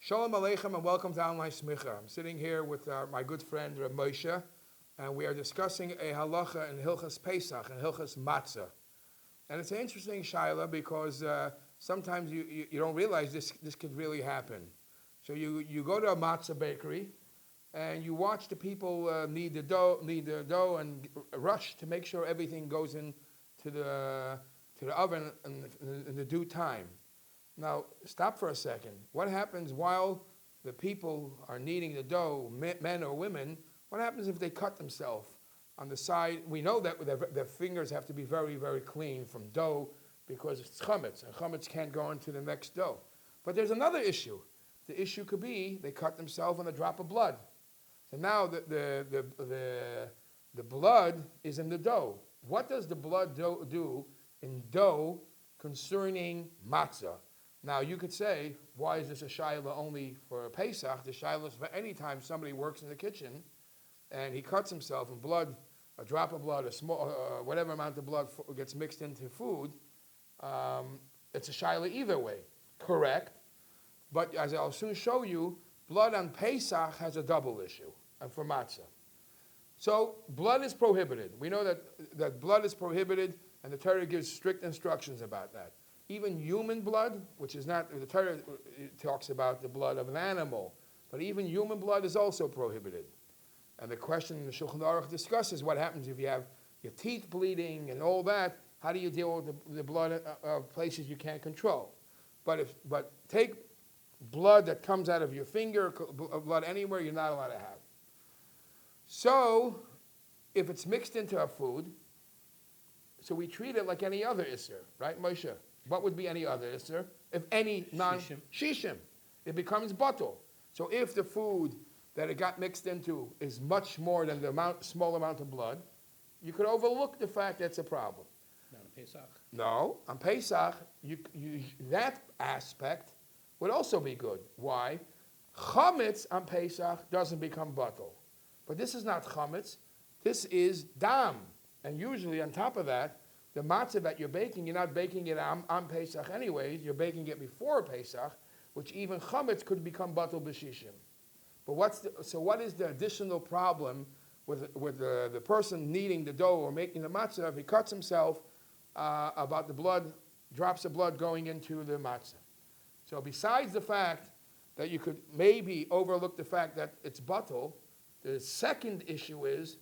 Shalom Aleichem and welcome to Online Smicha. I'm sitting here with my good friend Reb Moshe, and we are discussing a halacha in Hilchas Pesach and Hilchas Matza. And it's an interesting shaila because sometimes you don't realize this could really happen. So you go to a matzah bakery and you watch the people knead the dough and rush to make sure everything goes into the oven in the due time. Now, stop for a second. What happens while the people are kneading the dough, men or women, what happens if they cut themselves on the side? We know that their fingers have to be very, very clean from dough because it's chametz, and chametz can't go into the next dough. But there's another issue. The issue could be they cut themselves on a drop of blood. So now the blood is in the dough. What does the blood do in dough concerning matzah? Now, you could say, why is this a shaila only for Pesach? The shaila is for any time somebody works in the kitchen and he cuts himself and blood, a drop of blood, a small, whatever amount of blood gets mixed into food, it's a shaila either way. Correct. But as I'll soon show you, blood on Pesach has a double issue, and for matzah. So, blood is prohibited. We know that blood is prohibited, and the Torah gives strict instructions about that. Even human blood, which is not, the Torah talks about the blood of an animal, but even human blood is also prohibited. And the question in the Shulchan Aruch discusses what happens if you have your teeth bleeding and all that. How do you deal with the blood of places you can't control? But take blood that comes out of your finger, blood anywhere, you're not allowed to have. So, if it's mixed into our food, so we treat it like any other isser, right, Moshe? What would be any other isser? If any shishim, it becomes bottle. So if the food that it got mixed into is much more than the small amount of blood, you could overlook the fact that's a problem. Not on Pesach. No, on Pesach, that aspect would also be good. Why? Chametz on Pesach doesn't become bottle. But this is not chametz. This is dam. And usually on top of that, the matzah that you're baking, you're not baking it on Pesach anyways, you're baking it before Pesach, which even chametz could become batel b'shishim. But what is the additional problem with the person kneading the dough or making the matzah if he cuts himself about the blood, drops of blood going into the matzah? So besides the fact that you could maybe overlook the fact that it's batel, the second issue is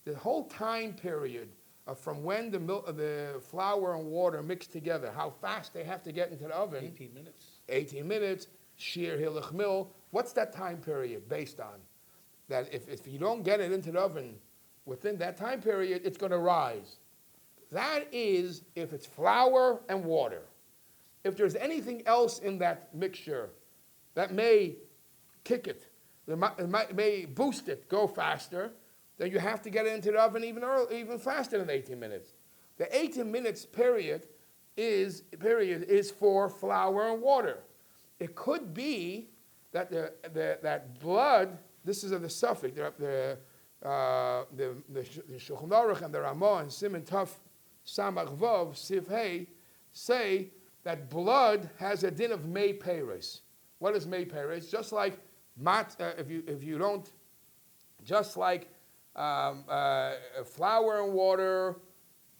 the whole time period from when the flour and water mix together, how fast they have to get into the oven. 18 minutes. 18 minutes, shir hilach mil. What's that time period based on? That if you don't get it into the oven within that time period, it's going to rise. That is if it's flour and water. If there's anything else in that mixture that may kick it, may boost it, go faster, then you have to get it into the oven even faster than 18 minutes. The 18 minutes period is for flour and water. It could be that that blood. This is the suffix. The Shulchan Aruch and the Ramah and Siman Taf Samach Vav Siv Hey say that blood has a din of mei peres. What is mei peres? Just like if you don't, just like flour and water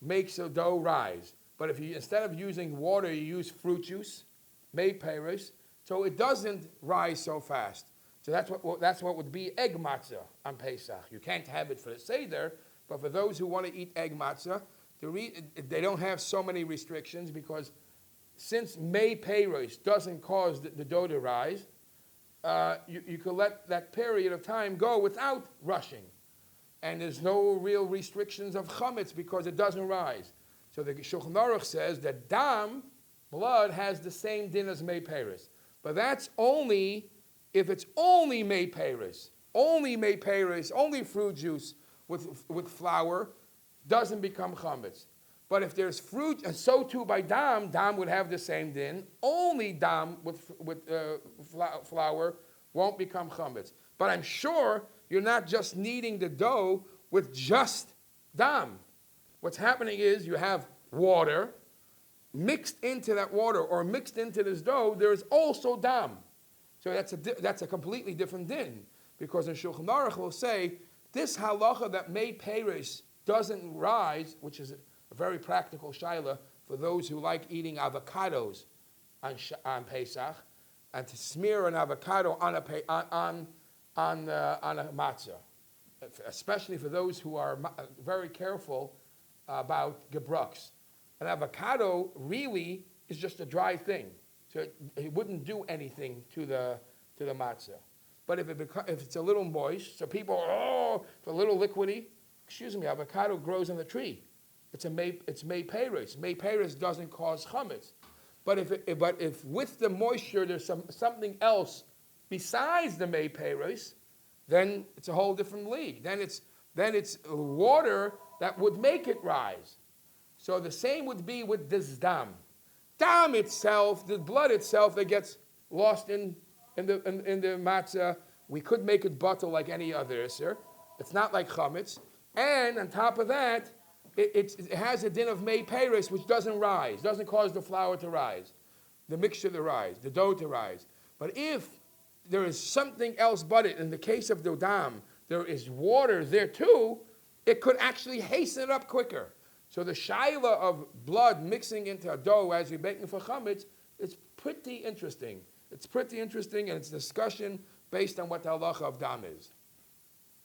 makes a dough rise. But if you, instead of using water, you use fruit juice, mei peres, so it doesn't rise so fast. So that's what would be egg matzah on Pesach. You can't have it for the Seder, but for those who want to eat egg matzah, they don't have so many restrictions because since mei peres doesn't cause the dough to rise, you could let that period of time go without rushing. And there's no real restrictions of chametz because it doesn't rise. So the Shulchan Aruch says that dam, blood, has the same din as mei peres. But that's only if it's only mei peres. Only mei peres, only fruit juice with flour doesn't become chametz. But if there's fruit, and so too by dam would have the same din. Only dam with flour won't become chametz. But I'm sure you're not just kneading the dough with just dam. What's happening is you have water, mixed into that water or mixed into this dough, there is also dam. So that's a completely different din, because in Shulchan Aruch will say this halacha that made Peres doesn't rise, which is a very practical shaila for those who like eating avocados on Pesach, and to smear an avocado on a matzah, especially for those who are very careful about gebrux. An avocado really is just a dry thing, so it wouldn't do anything to the matzah. But if it's a little moist, so people it's a little liquidy. Excuse me, avocado grows on the tree. It's May Peres. May Peres doesn't cause chametz. But if with the moisture there's something else besides the May Peres, then it's a whole different league. Then it's water that would make it rise. So the same would be with this dam. Dam itself, the blood itself, that gets lost in the matzah. We could make it butter like any other isser. It's not like chametz. And on top of that, it has a din of May Peres, which doesn't rise, doesn't cause the flour to rise, the mixture to rise, the dough to rise. But if there is something else but it, in the case of the dam, there is water there too, it could actually hasten it up quicker. So the shaila of blood mixing into a dough as you're baking for chametz, it's pretty interesting. It's pretty interesting, and it's discussion based on what the halacha of dam is.